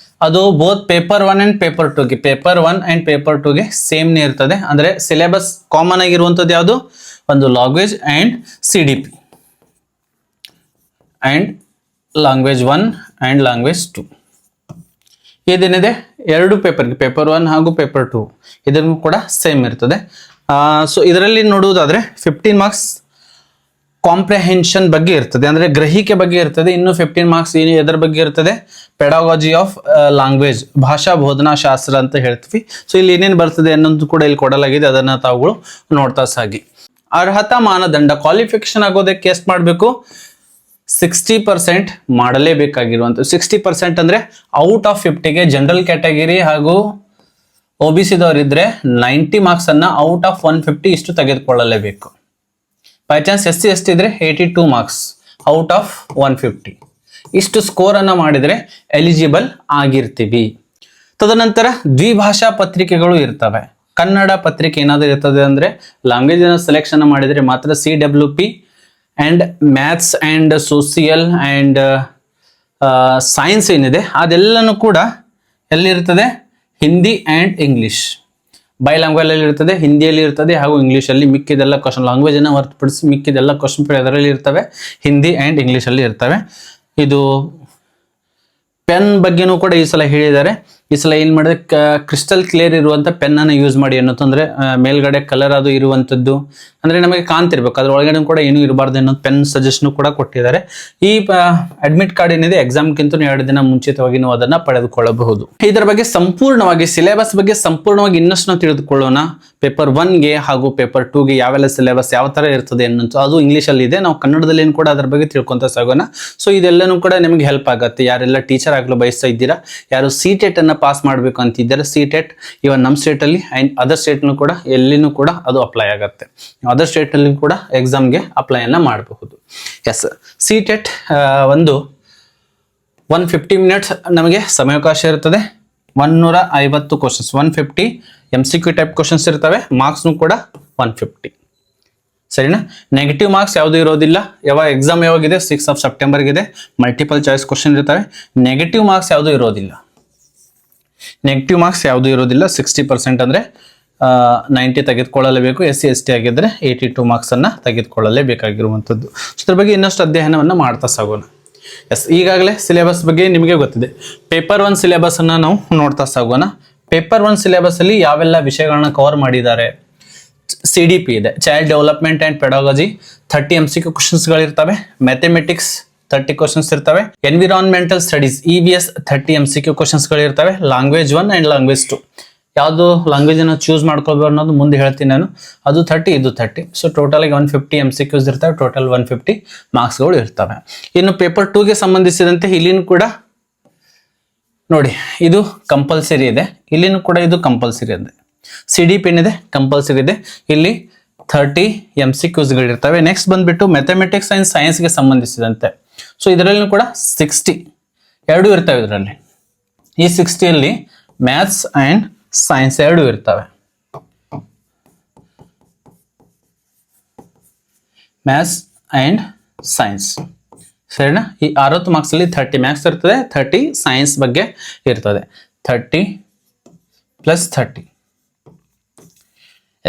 ಅದು ಬೋತ್ ಪೇಪರ್ 1 ಅಂಡ್ ಪೇಪರ್ 2ಗೆ ಪೇಪರ್ 1 ಅಂಡ್ ಪೇಪರ್ 2ಗೆ ಸೇಮ್ನೇ ಇರ್ತದೆ. ಅಂದ್ರೆ ಸಿಲೆಬಸ್ ಕಾಮನ್ ಆಗಿರುವಂಥದ್ದು ಯಾವುದು? ಒಂದು language and CDP and language 1 and language 2 ಇದೇನಿದೆ ಎರಡು ಪೇಪರ್ಗೆ ಪೇಪರ್ 1 ಹಾಗೂ ಪೇಪರ್ 2 ಇದನ್ನು ಕೂಡ ಸೇಮ್ ಇರ್ತದೆ. ಸೊ ಇದರಲ್ಲಿ ನೋಡುವುದಾದ್ರೆ 15 ಮಾರ್ಕ್ಸ್ ಕಾಂಪ್ರಿಹೆನ್ಷನ್ ಬಗ್ಗೆ ಇರ್ತದೆ, ಅಂದ್ರೆ ಗ್ರಹಿಕೆ ಬಗ್ಗೆ ಇರ್ತದೆ. ಇನ್ನು 15 ಮಾರ್ಕ್ಸ್ ಏನು ಎದರ ಬಗ್ಗೆ ಇರ್ತದೆ? ಪೆಡಾಗಜಿ ಆಫ್ ಲ್ಯಾಂಗ್ವೇಜ್, ಭಾಷಾ ಬೋಧನಾ ಶಾಸ್ತ್ರ ಅಂತ ಹೇಳ್ತೀವಿ. ಸೊ ಇಲ್ಲಿ ಏನೇನು ಬರ್ತದೆ ಅನ್ನೋದು ಕೂಡ ಇಲ್ಲಿ ಕೊಡಲಾಗಿದೆ, ಅದನ್ನ ತಾವುಗಳು ನೋಡ್ತಾ ಸಾಗಿ. ಅರ್ಹತಾ ಮಾನದಂಡ ಕ್ವಾಲಿಫಿಕೇಶನ್ ಆಗೋದಕ್ಕೆ ಎಷ್ಟು ಮಾಡಬೇಕು? 60% ಮಾಡಲೇಬೇಕಾಗಿರುವಂತ. 60% ಅಂದ್ರೆ ಔಟ್ ಆಫ್ 50ಗೆ ಜನರಲ್ ಕ್ಯಾಟಗರಿ ಹಾಗೂ OBC ದವರಿದ್ರೆ 90 ಮಾರ್ಕ್ಸ್ ಅನ್ನ ಔಟ್ ಆಫ್ 150 ಇಷ್ಟು ತೆಗೆದುಕೊಳ್ಳಲೇಬೇಕು. ಬೈ ಚಾನ್ಸ್ SC ST ಇದ್ರೆ 82 ಮಾರ್ಕ್ಸ್ ಔಟ್ ಆಫ್ 150. ಇಷ್ಟು ಸ್ಕೋರ್ ಅನ್ನ ಮಾಡಿದ್ರೆ ಎಲಿಜಿಬಲ್ ಆಗಿರ್ತೀವಿ. ತದನಂತರ ದ್ವಿಭಾಷಾ ಪತ್ರಿಕೆಗಳು ಇರ್ತವೆ. ಕನ್ನಡ ಪತ್ರಿಕೆ ಏನಾದರೂ ಇರ್ತದೆ ಅಂದ್ರೆ ಲ್ಯಾಂಗ್ವೇಜ್ ಸೆಲೆಕ್ಷನ್ ಮಾಡಿದ್ರೆ ಮಾತ್ರ CWP and maths and social and science ಏನಿದೆ ಅದೆಲ್ಲನೂ ಕೂಡ ಎಲ್ಲಿರ್ತದೆ? Hindi and English by language ಅಲ್ಲಿ ಇರ್ತದೆ, ಹಿಂದಿಯಲ್ಲಿ ಇರ್ತದೆ ಹಾಗೂ ಇಂಗ್ಲಿಷ್ ಅಲ್ಲಿ. ಮಿಕ್ಕಿದೆಲ್ಲ ಕ್ವಶನ್ ಲ್ಯಾಂಗ್ವೇಜ್ ಅನ್ನ ಹೊರತುಪಡಿಸಿ ಮಿಕ್ಕಿದೆಲ್ಲ ಕ್ವಶನ್ ಅದರಲ್ಲಿ ಇರ್ತವೆ, ಹಿಂದಿ ಅಂಡ್ ಇಂಗ್ಲಿಷ್ ಅಲ್ಲಿ ಇರ್ತವೆ. ಇದು ಪೆನ್ ಬಗ್ಗೆನೂ ಕೂಡ ಈ ಸಲ ಹೇಳಿದ್ದಾರೆ. ಈ ಸಲ ಏನ್ ಮಾಡಿದ್ರೆ ಕ್ರಿಸ್ಟಲ್ ಕ್ಲಿಯರ್ ಇರುವಂತ ಪೆನ್ ಅನ್ನು ಯೂಸ್ ಮಾಡಿ ಅನ್ನೋದಂದ್ರೆ ಮೇಲ್ಗಡೆ ಕಲರ್ ಅದು ಇರುವಂತದ್ದು ಅಂದ್ರೆ ನಮಗೆ ಕಾಣ್ತಿರ್ಬೇಕು, ಅದ್ರ ಒಳಗಡೆ ಕೂಡ ಏನು ಇರಬಾರ್ದು ಅನ್ನೋ ಪೆನ್ ಸಜೆಷನ್ ಕೂಡ ಕೊಟ್ಟಿದ್ದಾರೆ. ಈ ಅಡ್ಮಿಟ್ ಕಾರ್ಡ್ ಏನಿದೆ ಎಕ್ಸಾಮ್ಗಿಂತ 2 ದಿನ ಮುಂಚಿತವಾಗಿ ನೀವು ಅದನ್ನ ಪಡೆದುಕೊಳ್ಳಬಹುದು. ಇದರ ಬಗ್ಗೆ ಸಂಪೂರ್ಣವಾಗಿ ಸಿಲೆಬಸ್ ಬಗ್ಗೆ ಸಂಪೂರ್ಣವಾಗಿ ಇನ್ನಷ್ಟು ನಾವು ತಿಳಿದುಕೊಳ್ಳೋಣ. ಪೇಪರ್ 1ಗೆ ಹಾಗೂ ಪೇಪರ್ 2ಗೆ ಯಾವೆಲ್ಲ ಸಿಲೆಬಸ್ ಯಾವ ತರ ಇರ್ತದೆ ಅನ್ನೋದು ಅದು ಇಂಗ್ಲಿಷ್ ಅಲ್ಲಿ ಇದೆ. ನಾವು ಕನ್ನಡದಲ್ಲಿ ಕೂಡ ಅದರ ಬಗ್ಗೆ ತಿಳ್ಕೊಂತ ಸಾಗೋಣ. ಸೊ ಇದೆಲ್ಲನೂ ಕೂಡ ನಿಮಗೆ ಹೆಲ್ಪ್ ಆಗುತ್ತೆ. ಯಾರೆಲ್ಲ ಟೀಚರ್ ಆಗಲು ಬಯಸ್ತಾ ಇದ್ದೀರಾ, ಯಾರು CTET ಅನ್ನ ಪಾಸ್ ಮಾಡಬೇಕು ಅಂತಿದ್ದಾರೆ, CTET ಇವನ್ ನಮ್ಮ ಸ್ಟೇಟ್ ಅಲ್ಲಿ ಅಂಡ್ ಅದರ್ ಸ್ಟೇಟ್ ಕೂಡ ಎಲ್ಲಿನೂ ಕೂಡ ಅದು ಅಪ್ಲೈ ಆಗುತ್ತೆ. ಅದರ್ ಸ್ಟೇಟ್ ಅಲ್ಲಿ ಕೂಡ ಎಕ್ಸಾಮ್ಗೆ ಅಪ್ಲೈ ಅನ್ನ ಮಾಡಬಹುದು. ಎಸ್, CTET ಒಂದು 150 ಮಿನಿಟ್ಸ್ ನಮಗೆ ಸಮಯಾವಕಾಶ ಇರ್ತದೆ. 150 ಕ್ವಶನ್ಸ್, 150 MCQ ಟೈಪ್ ಕ್ವಶನ್ಸ್ ಇರ್ತವೆ. ಮಾರ್ಕ್ಸ್ನು ಕೂಡ 150. ಸರಿನಾ? ನೆಗೆಟಿವ್ ಮಾರ್ಕ್ಸ್ ಯಾವುದು ಇರೋದಿಲ್ಲ. ಯಾವಾಗ ಎಕ್ಸಾಮ್ ಯಾವಾಗಿದೆ? 6 ಸೆಪ್ಟೆಂಬರ್ಗಿದೆ. ಮಲ್ಟಿಪಲ್ ಚಾಯ್ಸ್ ಕ್ವಶನ್ ಇರ್ತವೆ. ನೆಗೆಟಿವ್ ಮಾರ್ಕ್ಸ್ ಯಾವುದು ಇರೋದಿಲ್ಲ. 60% ಅಂದ್ರೆ 90 ತೆಗೆದುಕೊಳ್ಳಲೇಬೇಕು. SC ST ಆಗಿದ್ರೆ 82 ಮಾರ್ಕ್ಸ್ ಅನ್ನ ತೆಗೆದುಕೊಳ್ಳಲೇಬೇಕಾಗಿರುವಂಥದ್ದು. ಇದ್ರ ಬಗ್ಗೆ ಇನ್ನಷ್ಟು ಅಧ್ಯಯನವನ್ನ ಮಾಡ್ತಾ ಸಾಗೋಣ. ಎಸ್, ಈಗಾಗಲೇ ಸಿಲೆಬಸ್ ಬಗ್ಗೆ ನಿಮಗೆ ಗೊತ್ತಿದೆ. ಪೇಪರ್ 1 ಸಿಲೆಬಸ್ ಅನ್ನ ನಾವು ನೋಡ್ತಾ ಸಾಗೋಣ. ಪೇಪರ್ 1 ಸಿಲೆಬಸ್ ಅಲ್ಲಿ ಯಾವೆಲ್ಲ ವಿಷಯಗಳನ್ನ ಕವರ್ ಮಾಡಿದ್ದಾರೆ? CDP ಇದೆ, child development and pedagogy, 30 MCQ questions ಗಳಿರ್ತವೆ. ಮ್ಯಾಥಮೆಟಿಕ್ಸ್ 30 ಕ್ವಶನ್ಸ್ ಇರ್ತವೆ. Environmental studies EVS 30 MCQ questions ಗಳಿರ್ತವೆ. ಲ್ಯಾಂಗ್ವೇಜ್ 1 ಅಂಡ್ ಲ್ಯಾಂಗ್ವೇಜ್ 2 ಯಾವುದು ಲ್ಯಾಂಗ್ವೇಜ್ ಅನ್ನು ಚೂಸ್ ಮಾಡ್ಕೊಳ್ಬೇಕು ಅನ್ನೋದು ಮುಂದೆ ಹೇಳ್ತೀನಿ ನಾನು. ಅದು 30, ಇದು 30. ಸೊ ಟೋಟಲ್ ಆಗಿ 150 MCQs ಇರ್ತವೆ. ಟೋಟಲ್ 150 ಮಾರ್ಕ್ಸ್ಗಳು ಇರ್ತವೆ. ಇನ್ನು ಪೇಪರ್ 2ಗೆ ಸಂಬಂಧಿಸಿದಂತೆ ಇಲ್ಲಿನೂ ಕೂಡ ನೋಡಿ, ಇದು ಕಂಪಲ್ಸರಿ ಇದೆ. ಇಲ್ಲಿನೂ ಕೂಡ ಇದು ಕಂಪಲ್ಸರಿ ಇದೆ. CDP ಏನಿದೆ ಕಂಪಲ್ಸರಿ ಇದೆ. ಇಲ್ಲಿ 30 MCQs ಗಳಿರ್ತವೆ. ನೆಕ್ಸ್ಟ್ ಬಂದ್ಬಿಟ್ಟು ಮ್ಯಾಥಮೆಟಿಕ್ಸ್ ಅಂಡ್ ಸೈನ್ಸ್ಗೆ ಸಂಬಂಧಿಸಿದಂತೆ ಸೊ ಇದರಲ್ಲಿ ಕೂಡ 60 ಎರಡು ಇರ್ತವೆ. ಇದರಲ್ಲಿ ಈ 60ಯಲ್ಲಿ ಮ್ಯಾಥ್ಸ್ ಅಂಡ್ ಸೈನ್ಸ್ ಎರಡು ಇರ್ತವೆ. ಮ್ಯಾಥ್ಸ್ ಅಂಡ್ ಸೈನ್ಸ್ ಸರಿನಾ? ಈ 60 ಮಾರ್ಕ್ಸ್ ಅಲ್ಲಿ 30 ಮ್ಯಾಥ್ಸ್ ಇರ್ತದೆ, 30 ಸೈನ್ಸ್ ಬಗ್ಗೆ ಇರ್ತದೆ. 30 + 30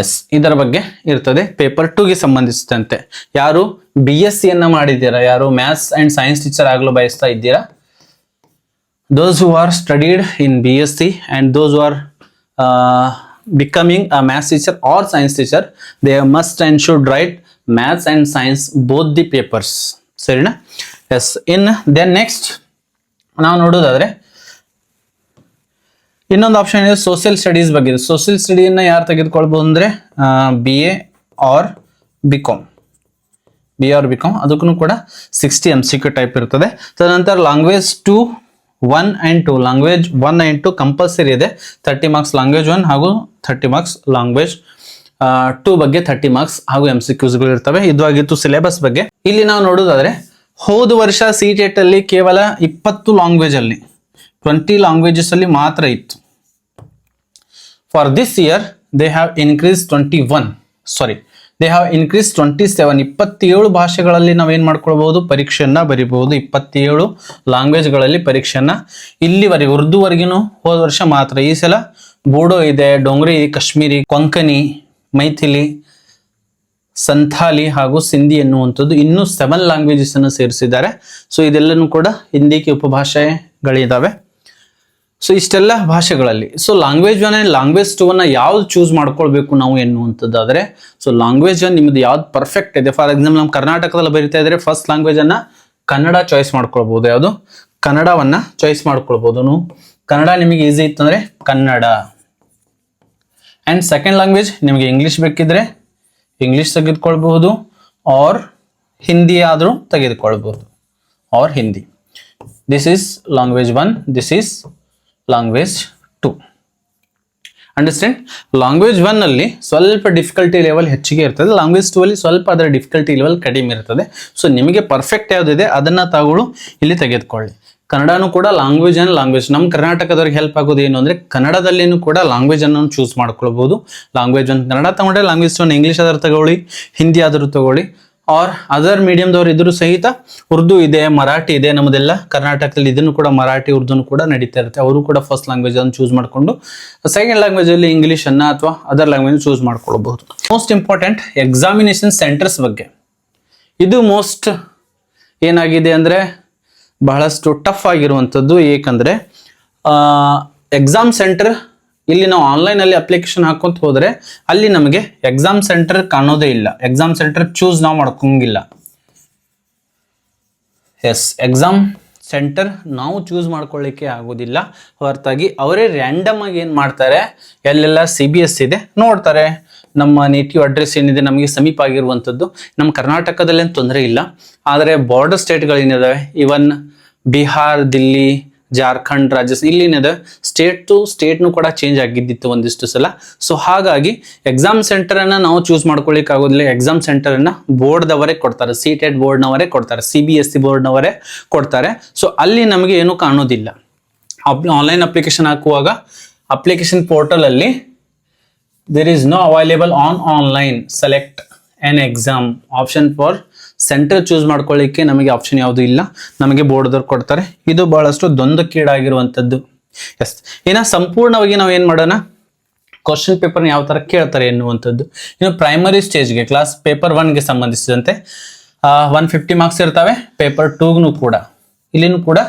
ಎಸ್, ಇದರ ಬಗ್ಗೆ ಇರ್ತದೆ. ಪೇಪರ್ 2ಗೆ ಸಂಬಂಧಿಸಿದಂತೆ ಯಾರು BSc ಅನ್ನ ಮಾಡಿದ್ದೀರಾ, ಯಾರು ಮ್ಯಾಥ್ಸ್ ಅಂಡ್ ಸೈನ್ಸ್ ಟೀಚರ್ ಆಗಲು ಬಯಸ್ತಾ ಇದ್ದೀರಾ, those who are studied in BSc and those who are becoming a maths teacher or science teacher, they must and should write maths and science both the papers. ಸರಿನಾ? S, ಇನ್ then next ನಾವು ನೋಡೋದಾದ್ರೆ ಇನ್ನೊಂದು option ಇದೆ social studies ಬಗ್ಗೆ. Social ಸ್ಟಡಿಯನ್ನ ಯಾರು ತೆಗೆದುಕೊಳ್ಬಹುದು ಅಂದ್ರೆ BA or BCom, ಅದಕ್ಕೂ ಕೂಡ 60 MCQ ಟೈಪ್ ಇರ್ತದೆ. ತದನಂತರ language 2 1 and 2, language 1 and 2 compulsory ಇದೆ. 30 ಮಾರ್ಕ್ಸ್ ಲ್ಯಾಂಗ್ವೇಜ್ 1 ಹಾಗೂ 30 ಮಾರ್ಕ್ಸ್ ಲ್ಯಾಂಗ್ವೇಜ್ 2 ಬಗ್ಗೆ 30 ಮಾರ್ಕ್ಸ್ ಹಾಗೂ MCQs ಗಳು ಇರ್ತವೆ. ಇದು ಆಗಿತ್ತು ಸಿಲೆಬಸ್ ಬಗ್ಗೆ. ಇಲ್ಲಿ ನಾವು ನೋಡೋದಾದ್ರೆ ಹೋದ ವರ್ಷ CTET ಅಲ್ಲಿ ಕೇವಲ 20 ಲ್ಯಾಂಗ್ವೇಜ್ ಅಲ್ಲಿ 20 ಲ್ಯಾಂಗ್ವೇಜಸ್ ಅಲ್ಲಿ ಮಾತ್ರ ಇತ್ತು. For this year they have increase 27. 27 ಭಾಷೆಗಳಲ್ಲಿ ನಾವೇನ್ ಮಾಡ್ಕೊಳ್ಬಹುದು, ಪರೀಕ್ಷೆಯನ್ನ ಬರಿಬಹುದು. 27 ಲ್ಯಾಂಗ್ವೇಜ್ಗಳಲ್ಲಿ ಪರೀಕ್ಷೆಯನ್ನ ಇಲ್ಲಿವರೆಗೆ ಉರ್ದುವರೆಗಿನೂ ಹೋದ ವರ್ಷ ಮಾತ್ರ. ಈ ಸಲ ಬೋಡೋ ಇದೆ, ಡೋಂಗ್ರಿ, ಕಾಶ್ಮೀರಿ, ಕೊಂಕಣಿ, ಮೈಥಿಲಿ, ಸಂಥಾಲಿ ಹಾಗೂ ಸಿಂಧಿ ಎನ್ನುವಂಥದ್ದು ಇನ್ನೂ 7 ಲ್ಯಾಂಗ್ವೇಜಸ್ ಅನ್ನು ಸೇರಿಸಿದ್ದಾರೆ. ಸೊ ಇದೆಲ್ಲನೂ ಕೂಡ ಹಿಂದಿಗೆ ಉಪಭಾಷೆಗಳಿದಾವೆ. ಸೊ ಇಷ್ಟೆಲ್ಲ ಭಾಷೆಗಳಲ್ಲಿ ಸೊ ಲ್ಯಾಂಗ್ವೇಜ್ 1 ಅಂಡ್ ಲ್ಯಾಂಗ್ವೇಜ್ 2 ಅನ್ನ ಯಾವ್ದು ಚೂಸ್ ಮಾಡ್ಕೊಳ್ಬೇಕು ನಾವು ಎನ್ನುವಂಥದ್ದಾದ್ರೆ, ಸೊ ಲ್ಯಾಂಗ್ವೇಜ್ ನಿಮ್ದು ಯಾವ್ದು ಪರ್ಫೆಕ್ಟ್ ಇದೆ. ಫಾರ್ ಎಕ್ಸಾಂಪಲ್ ನಮ್ಮ ಕರ್ನಾಟಕದಲ್ಲಿ ಬರೀತಾ ಇದ್ರೆ ಫಸ್ಟ್ ಲ್ಯಾಂಗ್ವೇಜ್ ಅನ್ನ ಕನ್ನಡ ಚಾಯ್ಸ್ ಮಾಡ್ಕೊಳ್ಬಹುದು. ಯಾವುದು? ಕನ್ನಡವನ್ನ ಚಾಯ್ಸ್ ಮಾಡ್ಕೊಳ್ಬಹುದು. ಕನ್ನಡ ನಿಮಗೆ ಈಸಿ ಇತ್ತಂದ್ರೆ ಕನ್ನಡ. ಅಂಡ್ ಸೆಕೆಂಡ್ ಲ್ಯಾಂಗ್ವೇಜ್ ನಿಮಗೆ ಇಂಗ್ಲಿಷ್ ಬೇಕಿದ್ರೆ ಇಂಗ್ಲಿಷ್ ತೆಗೆದುಕೊಳ್ಬಹುದು, ಆರ್ ಹಿಂದಿ ಆದರೂ ತೆಗೆದುಕೊಳ್ಬಹುದು, or Hindi. This is language 1, this is language 2. Understand? Language 1 ಅಲ್ಲಿ ಸ್ವಲ್ಪ ಡಿಫಿಕಲ್ಟಿ ಲೆವೆಲ್ ಹೆಚ್ಚಿಗೆ ಇರ್ತದೆ, ಲ್ಯಾಂಗ್ವೇಜ್ 2 ಅಲ್ಲಿ ಸ್ವಲ್ಪ ಅದರ ಡಿಫಿಕಲ್ಟಿ ಲೆವೆಲ್ ಕಡಿಮೆ ಇರ್ತದೆ. ಸೊ ನಿಮಗೆ ಪರ್ಫೆಕ್ಟ್ ಯಾವುದಿದೆ ಅದನ್ನ ತಾಗಳು ಇಲ್ಲಿ ತೆಗೆದುಕೊಳ್ಳಿ. ಕನ್ನಡನೂ ಕೂಡ ಲ್ಯಾಂಗ್ವೇಜ್ ನಮ್ಮ ಕರ್ನಾಟಕದವ್ರಿಗೆ ಹೆಲ್ಪ್ ಆಗೋದು ಏನು ಅಂದ್ರೆ ಕನ್ನಡದಲ್ಲಿನೂ ಕೂಡ ಲ್ಯಾಂಗ್ವೇಜ್ ಅನ್ನು ಚೂಸ್ ಮಾಡ್ಕೊಳ್ಬಹುದು. ಲ್ಯಾಂಗ್ವೇಜ್ 1 ಕನ್ನಡ ತಗೊಂಡ್ರೆ, ಲ್ಯಾಂಗ್ವೇಜ್ 2 ಇಂಗ್ಲಿಷ್ ಆದರೂ ತಗೊಳ್ಳಿ, ಹಿಂದಿ ಆದರೂ ತಗೊಳ್ಳಿ, ಆರ್ ಅದರ್ ಮೀಡಿಯಂದವ್ರು ಇದ್ರೂ ಸಹಿತ ಉರ್ದು ಇದೆ, ಮರಾಠಿ ಇದೆ. ನಮ್ಮದೆಲ್ಲ ಕರ್ನಾಟಕದಲ್ಲಿ ಇದನ್ನು ಕೂಡ ಮರಾಠಿ ಉರ್ದುನು ಕೂಡ ನಡೀತಾ ಇರುತ್ತೆ. ಅವರು ಕೂಡ ಫಸ್ಟ್ ಲ್ಯಾಂಗ್ವೇಜ್ ಅನ್ನು ಚೂಸ್ ಮಾಡಿಕೊಂಡು ಸೆಕೆಂಡ್ ಲ್ಯಾಂಗ್ವೇಜ್ ಅಲ್ಲಿ ಇಂಗ್ಲಿಷ್ ಅನ್ನ ಅಥವಾ ಅದರ್ ಲ್ಯಾಂಗ್ವೇಜ್ ಚೂಸ್ ಮಾಡ್ಕೊಳ್ಬಹುದು. ಮೋಸ್ಟ್ ಇಂಪಾರ್ಟೆಂಟ್ ಎಕ್ಸಾಮಿನೇಷನ್ ಸೆಂಟರ್ಸ್ ಬಗ್ಗೆ. ಇದು ಮೋಸ್ಟ್ ಏನಾಗಿದೆ ಅಂದ್ರೆ ಬಹಳಷ್ಟು ಟಫ್ ಆಗಿರುವಂಥದ್ದು. ಏಕೆಂದ್ರೆ ಎಕ್ಸಾಮ್ ಸೆಂಟರ್ ಇಲ್ಲಿ ನಾವು ಆನ್ಲೈನ್ ಅಲ್ಲಿ ಅಪ್ಲಿಕೇಶನ್ ಹಾಕೊಂತ ಹೋದ್ರೆ ಅಲ್ಲಿ ನಮಗೆ ಎಕ್ಸಾಮ್ ಸೆಂಟರ್ ಕಾಣೋದೇ ಇಲ್ಲ, ಎಕ್ಸಾಮ್ ಸೆಂಟರ್ ಚೂಸ್ ನಾವು ಮಾಡ್ಕೊಂಗಿಲ್ಲ. ಎಸ್, ಎಕ್ಸಾಮ್ ಸೆಂಟರ್ ನಾವು ಚೂಸ್ ಮಾಡ್ಕೊಳ್ಳಿಕ್ಕೆ ಆಗೋದಿಲ್ಲ. ಹೊರತಾಗಿ ಅವರೇ ರ್ಯಾಂಡಮ್ ಆಗಿ ಏನ್ ಮಾಡ್ತಾರೆ, ಎಲ್ಲೆಲ್ಲ CBS ಇದೆ ನೋಡ್ತಾರೆ, ನಮ್ಮ ನೇಟಿವ್ ಅಡ್ರೆಸ್ ಏನಿದೆ ನಮಗೆ ಸಮೀಪ ಆಗಿರುವಂಥದ್ದು. ನಮ್ಮ ಕರ್ನಾಟಕದಲ್ಲೇನು ತೊಂದರೆ ಇಲ್ಲ, ಆದರೆ ಬಾರ್ಡರ್ ಸ್ಟೇಟ್ಗಳೇನಿದಾವೆ, ಇವನ್ ಬಿಹಾರ್, ದಿಲ್ಲಿ, ಜಾರ್ಖಂಡ್, ರಾಜಸ್ಥಾನ್ ಇಲ್ಲಿನದ ಸ್ಟೇಟ್ ಟು ಸ್ಟೇಟ್ನು ಕೂಡ ಚೇಂಜ್ ಆಗಿದ್ದಿತ್ತು ಒಂದಿಷ್ಟು ಸಲ. ಸೊ ಹಾಗಾಗಿ ಎಕ್ಸಾಮ್ ಸೆಂಟರ್ ಅನ್ನ ನಾವು ಚೂಸ್ ಮಾಡ್ಕೊಳ್ಳಿಕ್ ಆಗೋದಿಲ್ಲ. ಎಕ್ಸಾಮ್ ಸೆಂಟರ್ ಅನ್ನ ಬೋರ್ಡ್ದವರೇ ಕೊಡ್ತಾರೆ, CTET ಬೋರ್ಡ್ನವರೇ ಕೊಡ್ತಾರೆ, CBSE ಬೋರ್ಡ್ನವರೇ ಕೊಡ್ತಾರೆ. ಸೊ ಅಲ್ಲಿ ನಮಗೆ ಏನು ಕಾಣೋದಿಲ್ಲ. ಆನ್ಲೈನ್ ಅಪ್ಲಿಕೇಶನ್ ಹಾಕುವಾಗ ಅಪ್ಲಿಕೇಶನ್ ಪೋರ್ಟಲ್ ಅಲ್ಲಿ there is no available on online, select an exam option for centre choose ಮಾಡ್ಕೊಳ್ಳಿಕ್ಕೆ ನಮಗೆ ಆಪ್ಷನ್ ಯಾವುದು ಇಲ್ಲ, ನಮಗೆ ಬೋರ್ಡ್ದವ್ರು ಕೊಡ್ತಾರೆ. ಇದು ಬಹಳಷ್ಟು ದ್ವಂದ್ವಕ್ಕೀಡಾಗಿರುವಂಥದ್ದು. ಎಸ್, ಇನ್ನು ಸಂಪೂರ್ಣವಾಗಿ ನಾವು ಏನು ಮಾಡೋಣ, ಕ್ವಶನ್ ಪೇಪರ್ನ ಯಾವ ಥರ ಕೇಳ್ತಾರೆ ಎನ್ನುವಂಥದ್ದು. ಇನ್ನು ಪ್ರೈಮರಿ ಸ್ಟೇಜ್ಗೆ ಕ್ಲಾಸ್ ಪೇಪರ್ 1ಗೆ ಸಂಬಂಧಿಸಿದಂತೆ 150 ಮಾರ್ಕ್ಸ್ ಇರ್ತವೆ. ಪೇಪರ್ 2ಗೂ ಕೂಡ ಇಲ್ಲಿನೂ ಕೂಡ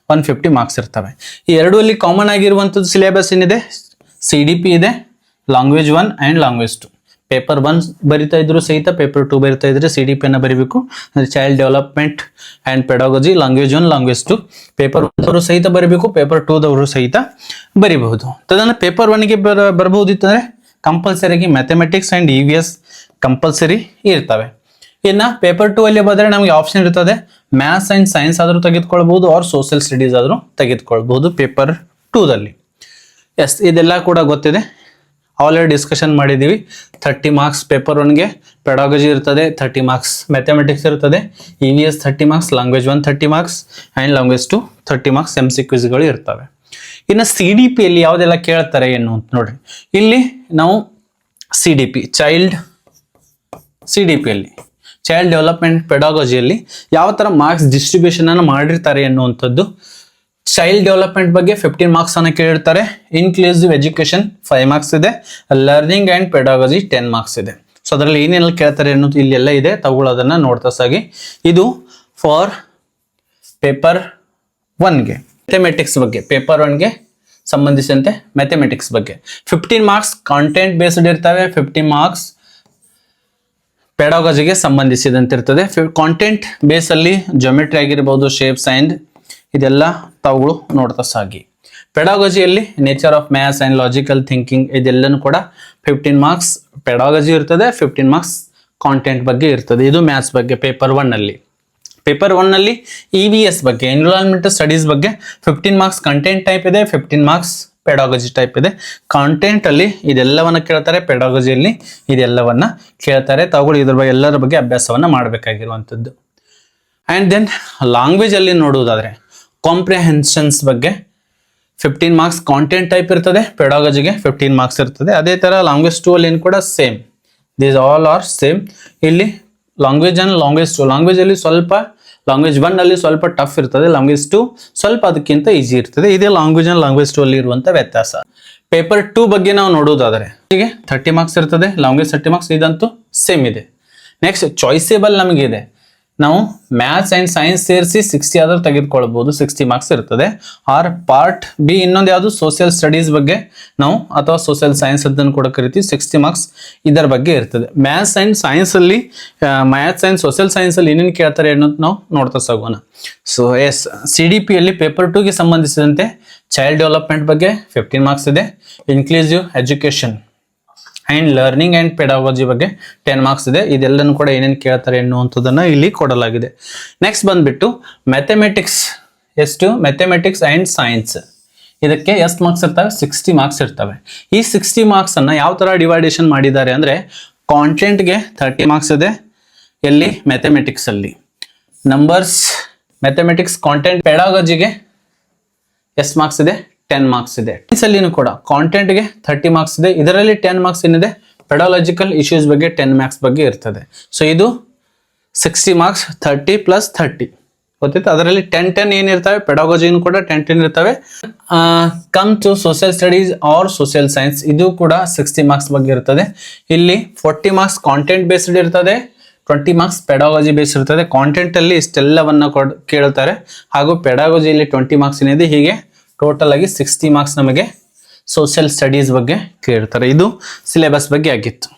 150 ಮಾರ್ಕ್ಸ್ ಇರ್ತವೆ. ಈ ಎರಡೂ ಅಲ್ಲಿ ಕಾಮನ್ ಆಗಿರುವಂಥದ್ದು ಸಿಲೆಬಸ್ ಏನಿದೆ, CDP ಇದೆ, ಲ್ಯಾಂಗ್ವೇಜ್ 1 ಆ್ಯಂಡ್ ಲ್ಯಾಂಗ್ವೇಜ್ 2. ಪೇಪರ್ 1 ಬರಿತಾ ಇದ್ರು ಸಹಿತ ಪೇಪರ್ 2 ಬರಿತಾ ಇದ್ರೆ CDP ಅನ್ನ ಬರಿಬೇಕು. ಅಂದ್ರೆ child development and pedagogy, language 1, language 2 paper 1 ಸಹಿತ ಬರಿಬೇಕು, ಪೇಪರ್ 2 ಸಹಿತ ಬರಿಬಹುದು. ತದನ ಪೇಪರ್ 1ಗೆ ಬರಬಹುದಿತ್ತಂದ್ರೆ ಕಂಪಲ್ಸರಿಯಾಗಿ ಮ್ಯಾಥಮೆಟಿಕ್ಸ್ ಆ್ಯಂಡ್ EVS ಕಂಪಲ್ಸರಿ ಇರ್ತವೆ. ಇನ್ನು ಪೇಪರ್ 2 ಅಲ್ಲಿ ಬಂದರೆ ನಮಗೆ ಆಪ್ಷನ್ ಇರ್ತದೆ, ಮ್ಯಾಥ್ಸ್ ಆ್ಯಂಡ್ ಸೈನ್ಸ್ ಆದರೂ ತೆಗೆದುಕೊಳ್ಬಹುದು, ಆರ್ ಸೋಷಿಯಲ್ ಸ್ಟಡೀಸ್ ಆದರೂ ತೆಗೆದುಕೊಳ್ಬಹುದು ಪೇಪರ್ 2ದಲ್ಲಿ. ಎಸ್, ಇದೆಲ್ಲ ಕೂಡ ಗೊತ್ತಿದೆ, ಆಲ್ರೆಡಿ ಡಿಸ್ಕಷನ್ ಮಾಡಿದ್ದೀವಿ. 30 ಮಾರ್ಕ್ಸ್ ಪೇಪರ್ 1ಗೆ ಪೆಡಾಗಜಿ ಇರ್ತದೆ, 30 ಮಾರ್ಕ್ಸ್ ಮ್ಯಾಥಮೆಟಿಕ್ಸ್ ಇರ್ತದೆ, EVS 30 marks, language 1 30 marks and language 2 30 marks MCQsಗಳು ಇರ್ತವೆ. ಇನ್ನು CDPಯಲ್ಲಿ ಯಾವುದೆಲ್ಲ ಕೇಳ್ತಾರೆ ಏನು ಅಂತ ನೋಡ್ರಿ. ಇಲ್ಲಿ ನಾವು CDPಯಲ್ಲಿ ಚೈಲ್ಡ್ ಡೆವಲಪ್ಮೆಂಟ್ ಪೆಡಾಗಜಿಯಲ್ಲಿ ಯಾವ ಥರ ಮಾರ್ಕ್ಸ್ ಡಿಸ್ಟ್ರಿಬ್ಯೂಷನ್ ಅನ್ನು ಮಾಡಿರ್ತಾರೆ ಎನ್ನುವಂಥದ್ದು. ಚೈಲ್ಡ್ ಡೆವಲಪ್ಮೆಂಟ್ ಬಗ್ಗೆ 15 ಮಾರ್ಕ್ಸ್ ಅನ್ನು ಕೇಳಿರ್ತಾರೆ. ಇನ್ಕ್ಲೂಸಿವ್ ಎಜುಕೇಶನ್ 5 ಮಾರ್ಕ್ಸ್ ಇದೆ, ಲರ್ನಿಂಗ್ ಆ್ಯಂಡ್ ಪೆಡಾಗಜಿ 10 ಮಾರ್ಕ್ಸ್ ಇದೆ. ಸೊ ಅದರಲ್ಲಿ ಏನೆಲ್ಲ ಕೇಳ್ತಾರೆ ಅನ್ನೋದು ಇಲ್ಲೆಲ್ಲ ಇದೆ, ತಗೊಳ್ಳೋದನ್ನ ನೋಡ್ತಾ ಸಾಗಿ. ಇದು ಫಾರ್ ಪೇಪರ್ 1ಗೆ ಮ್ಯಾಥಮೆಟಿಕ್ಸ್ ಬಗ್ಗೆ, ಪೇಪರ್ 1ಗೆ ಸಂಬಂಧಿಸಿದಂತೆ ಮ್ಯಾಥಮೆಟಿಕ್ಸ್ ಬಗ್ಗೆ 15 ಮಾರ್ಕ್ಸ್ ಕಾಂಟೆಂಟ್ ಬೇಸ್ಡ್ ಇರ್ತವೆ, 15 ಮಾರ್ಕ್ಸ್ ಪೆಡಾಗಜಿಗೆ ಸಂಬಂಧಿಸಿದಂತೆ ಇರ್ತದೆ. ಕಾಂಟೆಂಟ್ ಬೇಸಲ್ಲಿ ಜೊಮೆಟ್ರಿ ಆಗಿರ್ಬೋದು, ಶೇಪ್ಸ್ ಆ್ಯಂಡ್ ಇದೆಲ್ಲ ತಾವುಗಳು ನೋಡ್ತಾ ಸಾಗಿ. ಪೆಡಾಗಜಿಯಲ್ಲಿ nature of maths and logical thinking ಇದೆಲ್ಲನೂ ಕೂಡ 15 ಮಾರ್ಕ್ಸ್ ಪೆಡಾಗಜಿ ಇರ್ತದೆ, 15 ಮಾರ್ಕ್ಸ್ ಕಾಂಟೆಂಟ್ ಬಗ್ಗೆ ಇರ್ತದೆ. ಇದು ಮ್ಯಾಥ್ಸ್ ಬಗ್ಗೆ ಪೇಪರ್ 1ನಲ್ಲಿ. ಪೇಪರ್ 1ನಲ್ಲಿ EVS ಬಗ್ಗೆ, ಎನ್ವಿರಾನ್ಮೆಂಟಲ್ ಸ್ಟಡೀಸ್ ಬಗ್ಗೆ 15 ಮಾರ್ಕ್ಸ್ ಕಂಟೆಂಟ್ ಟೈಪ್ ಇದೆ, 15 ಮಾರ್ಕ್ಸ್ ಪೆಡಾಗಜಿ ಟೈಪ್ ಇದೆ. ಕಾಂಟೆಂಟ್ ಅಲ್ಲಿ ಇದೆಲ್ಲವನ್ನ ಕೇಳ್ತಾರೆ, ಪೆಡಾಗಜಿಯಲ್ಲಿ ಇದೆಲ್ಲವನ್ನ ಕೇಳ್ತಾರೆ. ತಾವುಗಳು ಇದ್ರ ಬಗ್ಗೆ ಎಲ್ಲರ ಬಗ್ಗೆ ಅಭ್ಯಾಸವನ್ನ ಮಾಡಬೇಕಾಗಿರುವಂಥದ್ದು. ಆ್ಯಂಡ್ ದೆನ್ ಲ್ಯಾಂಗ್ವೇಜ್ ಅಲ್ಲಿ ನೋಡುವುದಾದ್ರೆ ಕಾಂಪ್ರಿಹೆನ್ಷನ್ಸ್ ಬಗ್ಗೆ 15 ಮಾರ್ಕ್ಸ್ ಕಾಂಟೆಂಟ್ ಟೈಪ್ ಇರ್ತದೆ, ಪೆಡಾಗಜಿಗೆ 15 ಮಾರ್ಕ್ಸ್ ಇರ್ತದೆ. ಅದೇ ತರ ಲ್ಯಾಂಗ್ವೇಜ್ 2 ಅಲ್ಲಿ ಕೂಡ same, these all are same. ಇಲ್ಲಿ ಲ್ಯಾಂಗ್ವೇಜ್ ಅಂಡ್ ಲ್ಯಾಂಗ್ವೇಜ್ 2, ಲ್ಯಾಂಗ್ವೇಜ್ ಅಲ್ಲಿ ಸ್ವಲ್ಪ ಲ್ಯಾಂಗ್ವೇಜ್ 1 ಅಲ್ಲಿ ಸ್ವಲ್ಪ ಟಫ್ ಇರ್ತದೆ, ಲ್ಯಾಂಗ್ವೇಜ್ 2 ಸ್ವಲ್ಪ ಅದಕ್ಕಿಂತ ಈಸಿ ಇರ್ತದೆ. ಇದೇ ಲ್ಯಾಂಗ್ವೇಜ್ ಅಂಡ್ ಲ್ಯಾಂಗ್ವೇಜ್ 2 ಅಲ್ಲಿ ಇರುವಂತ ವ್ಯತ್ಯಾಸ. ಪೇಪರ್ 2 ಬಗ್ಗೆ ನಾವು ನೋಡುವುದಾದರೆ 30 ಮಾರ್ಕ್ಸ್ ಇರ್ತದೆ, ಲ್ಯಾಂಗ್ವೇಜ್ 30 ಮಾರ್ಕ್ಸ್, ಇದಂತೂ ಸೇಮ್ ಇದೆ. ನೆಕ್ಸ್ಟ್ ಚಾಯ್ಸೇಬಲ್ ನಮಗೆ ಇದೆ, ನಾವು ಮ್ಯಾಥ್ಸ್ ಆ್ಯಂಡ್ ಸೈನ್ಸ್ ಸೇರಿಸಿ 60 ಆದರೂ ತೆಗೆದುಕೊಳ್ಬಹುದು, 60 ಮಾರ್ಕ್ಸ್ ಇರ್ತದೆ. ಆರ್ ಪಾರ್ಟ್ ಬಿ ಇನ್ನೊಂದು ಯಾವುದು ಸೋಷಿಯಲ್ ಸ್ಟಡೀಸ್ ಬಗ್ಗೆ ನಾವು ಅಥವಾ ಸೋಷಿಯಲ್ ಸೈನ್ಸ್ ಅದನ್ನು ಕೂಡ ಕರಿತೀವಿ, 60 ಮಾರ್ಕ್ಸ್ ಇದರ ಬಗ್ಗೆ ಇರ್ತದೆ. ಮ್ಯಾಥ್ಸ್ ಆ್ಯಂಡ್ ಸೈನ್ಸ್ ಅಲ್ಲಿ ಮ್ಯಾಥ್ಸ್ ಆ್ಯಂಡ್ ಸೋಷಿಯಲ್ ಸೈನ್ಸ್ ಅಲ್ಲಿ ಏನೇನು ಕೇಳ್ತಾರೆ ಅನ್ನೋದು ನಾವು ನೋಡ್ತಾ ಸಾಗೋಣ. ಸೊ ಎಸ್, CDPಯಲ್ಲಿ ಪೇಪರ್ 2ಗೆ ಸಂಬಂಧಿಸಿದಂತೆ ಚೈಲ್ಡ್ ಡೆವಲಪ್ಮೆಂಟ್ ಬಗ್ಗೆ 15 ಮಾರ್ಕ್ಸ್ ಇದೆ, inclusive education and learning and pedology ಬಗ್ಗೆ 10 ಮಾರ್ಕ್ಸ್ ಇದೆ. ಇದೆಲ್ಲನೂ ಕೂಡ ಏನೇನು ಕೇಳ್ತಾರೆ ಎನ್ನುವಂಥದ್ದನ್ನು ಇಲ್ಲಿ ಕೊಡಲಾಗಿದೆ. ನೆಕ್ಸ್ಟ್ ಬಂದ್ಬಿಟ್ಟು ಮ್ಯಾಥಮೆಟಿಕ್ಸ್. ಎಷ್ಟು? Mathematics and science. ಇದಕ್ಕೆ ಎಷ್ಟು ಮಾರ್ಕ್ಸ್ ಇರ್ತವೆ? 60 ಮಾರ್ಕ್ಸ್ ಇರ್ತವೆ. ಈ 60 ಮಾರ್ಕ್ಸನ್ನು ಯಾವ ಥರ ಡಿವೈಡೇಷನ್ ಮಾಡಿದ್ದಾರೆ ಅಂದರೆ, ಕಾಂಟೆಂಟ್ಗೆ 30 ಮಾರ್ಕ್ಸ್ ಇದೆ. ಎಲ್ಲಿ? ಮ್ಯಾಥಮೆಟಿಕ್ಸಲ್ಲಿ. ನಂಬರ್ಸ್, ಮ್ಯಾಥಮೆಟಿಕ್ಸ್, ಕಾಂಟೆಂಟ್, ಪೆಡಾಲಜಿಗೆ ಎಷ್ಟು ಮಾರ್ಕ್ಸ್ ಇದೆ? 10 ಮಾರ್ಕ್ಸ್ ಇದೆ. ಸಲ್ಲಿನೂ ಕೂಡ ಕಾಂಟೆಂಟ್ಗೆ 30 ಮಾರ್ಕ್ಸ್ ಇದೆ. ಇದರಲ್ಲಿ 10 ಮಾರ್ಕ್ಸ್ ಏನಿದೆ? ಪೆಡಾಲಜಿಕಲ್ ಇಶ್ಯೂಸ್ ಬಗ್ಗೆ 10 ಮಾರ್ಕ್ಸ್ ಬಗ್ಗೆ ಇರ್ತದೆ. ಸೊ ಇದು 60 ಮಾರ್ಕ್ಸ್, 30 + 30 ಗೊತ್ತಿತ್ತು. ಅದರಲ್ಲಿ 10 ಏನಿರ್ತವೆ? ಪೆಡಾಲಜಿನೂ ಕೂಡ 10 ಇರ್ತವೆ. Come to social studies or social science, ಇದು ಕೂಡ 60 ಮಾರ್ಕ್ಸ್ ಬಗ್ಗೆ ಇರ್ತದೆ. ಇಲ್ಲಿ 40 ಮಾರ್ಕ್ಸ್ ಕಾಂಟೆಂಟ್ ಬೇಸ್ಡ್ ಇರ್ತದೆ, 20 ಮಾರ್ಕ್ಸ್ ಪೆಡಾಲಜಿ ಬೇಸ್ಡ್ ಇರ್ತದೆ. ಕಾಂಟೆಂಟ್ ಅಲ್ಲಿ ಇಷ್ಟೆಲ್ಲವನ್ನ ಕೇಳ್ತಾರೆ, ಹಾಗೂ ಪೆಡಾಲಜಿಯಲ್ಲಿ 20 ಮಾರ್ಕ್ಸ್ ಏನಿದೆ. ಹೀಗೆ ಟೋಟಲ್ ಆಗಿ 60 ಮಾರ್ಕ್ಸ್ ನಮಗೆ ಸೋಷಿಯಲ್ ಸ್ಟಡೀಸ್ ಬಗ್ಗೆ ಕೇಳ್ತಾರೆ. ಇದು ಸಿಲೆಬಸ್ ಬಗ್ಗೆ ಆಗಿತ್ತು.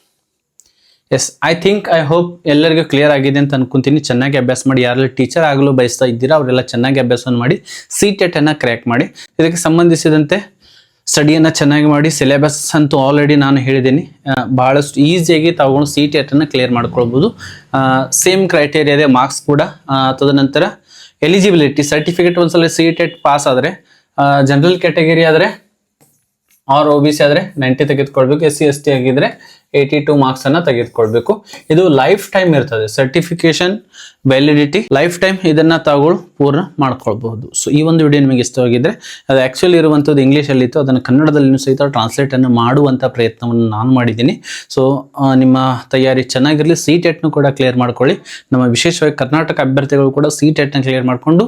ಎಸ್, ಐ ಹೋಪ್ ಎಲ್ಲರಿಗೂ ಕ್ಲಿಯರ್ ಆಗಿದೆ ಅಂತ ಅನ್ಕೊಂತೀನಿ. ಚೆನ್ನಾಗಿ ಅಭ್ಯಾಸ ಮಾಡಿ. ಯಾರೆಲ್ಲ ಟೀಚರ್ ಆಗಲು ಬಯಸ್ತಾ ಇದ್ದೀರಾ ಅವರೆಲ್ಲ ಚೆನ್ನಾಗಿ ಅಭ್ಯಾಸವನ್ನು ಮಾಡಿ CTET ಅನ್ನು ಕ್ರ್ಯಾಕ್ ಮಾಡಿ. ಇದಕ್ಕೆ ಸಂಬಂಧಿಸಿದಂತೆ ಸ್ಟಡಿಯನ್ನು ಚೆನ್ನಾಗಿ ಮಾಡಿ. ಸಿಲೆಬಸ್ ಅಂತೂ ಆಲ್ರೆಡಿ ನಾನು ಹೇಳಿದ್ದೀನಿ. ಬಹಳಷ್ಟು ಈಸಿಯಾಗಿ ತಾವುಗಳು CTET ಅನ್ನು ಕ್ಲಿಯರ್ ಮಾಡ್ಕೊಳ್ಬೋದು. ಸೇಮ್ ಕ್ರೈಟೇರಿಯಾದ ಮಾರ್ಕ್ಸ್ ಕೂಡ. ತದನಂತರ ಎಲಿಜಿಬಿಲಿಟಿ ಸರ್ಟಿಫಿಕೇಟ್ ಒಂದ್ಸಲ CTET ಪಾಸ್ ಆದರೆ, ಜನರಲ್ ಕ್ಯಾಟಗರಿ ಆದರೆ ಆರ್ OBC ಆದರೆ 90 ತೆಗೆದುಕೊಳ್ಬೇಕು. SC ST ಆಗಿದ್ರೆ 82 ಮಾರ್ಕ್ಸ್ ಅನ್ನ ತೆಗೆದುಕೊಳ್ಬೇಕು. ಇದು ಲೈಫ್ ಟೈಮ್ ಇರ್ತದೆ. Certification validity life time. ಇದನ್ನ ತಾವುಗಳು ಪೂರ್ಣ ಮಾಡ್ಕೊಳ್ಬಹುದು. ಸೊ ಈ ಒಂದು ವಿಡಿಯೋ ನಿಮಗೆ ಇಷ್ಟವಾಗಿದ್ರೆ, ಅದು ಆಕ್ಚುಲಿ ಇರುವಂಥದ್ದು ಇಂಗ್ಲೀಷಲ್ಲಿ ಇತ್ತು, ಅದನ್ನು ಕನ್ನಡದಲ್ಲಿ ಸಹಿತ ಟ್ರಾನ್ಸ್ಲೇಟ್ ಅನ್ನು ಮಾಡುವಂಥ ಪ್ರಯತ್ನವನ್ನು ನಾನು ಮಾಡಿದ್ದೀನಿ. ಸೊ ನಿಮ್ಮ ತಯಾರಿ ಚೆನ್ನಾಗಿರಲಿ. CTET ಕೂಡ ಕ್ಲಿಯರ್ ಮಾಡ್ಕೊಳ್ಳಿ. ನಮ್ಮ ವಿಶೇಷವಾಗಿ ಕರ್ನಾಟಕ ಅಭ್ಯರ್ಥಿಗಳು ಕೂಡ CTET ಕ್ಲಿಯರ್ ಮಾಡಿಕೊಂಡು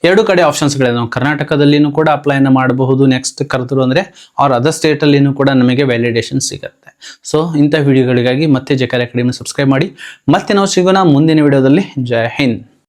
2 ಕಡೆ ಆಪ್ಷನ್ಸ್ಗಳಿದೆ. ನಾವು ಕರ್ನಾಟಕದಲ್ಲಿನೂ ಕೂಡ ಅಪ್ಲೈನ ಮಾಡಬಹುದು. ನೆಕ್ಸ್ಟ್ ಕರೆದ್ರು ಅಂದರೆ ಅವ್ರ ಅದರ್ ಸ್ಟೇಟಲ್ಲಿನೂ ಕೂಡ ನಮಗೆ ವ್ಯಾಲಿಡೇಷನ್ ಸಿಗುತ್ತೆ. ಸೊ ಇಂಥ ವಿಡಿಯೋಗಳಿಗಾಗಿ ಮತ್ತೆ JKR ಅಕಾಡೆಮಿ ಸಬ್ಸ್ಕ್ರೈಬ್ ಮಾಡಿ. ಮತ್ತೆ ನಾವು ಸಿಗೋಣ ಮುಂದಿನ ವಿಡಿಯೋದಲ್ಲಿ. ಜೈ ಹಿಂದ್.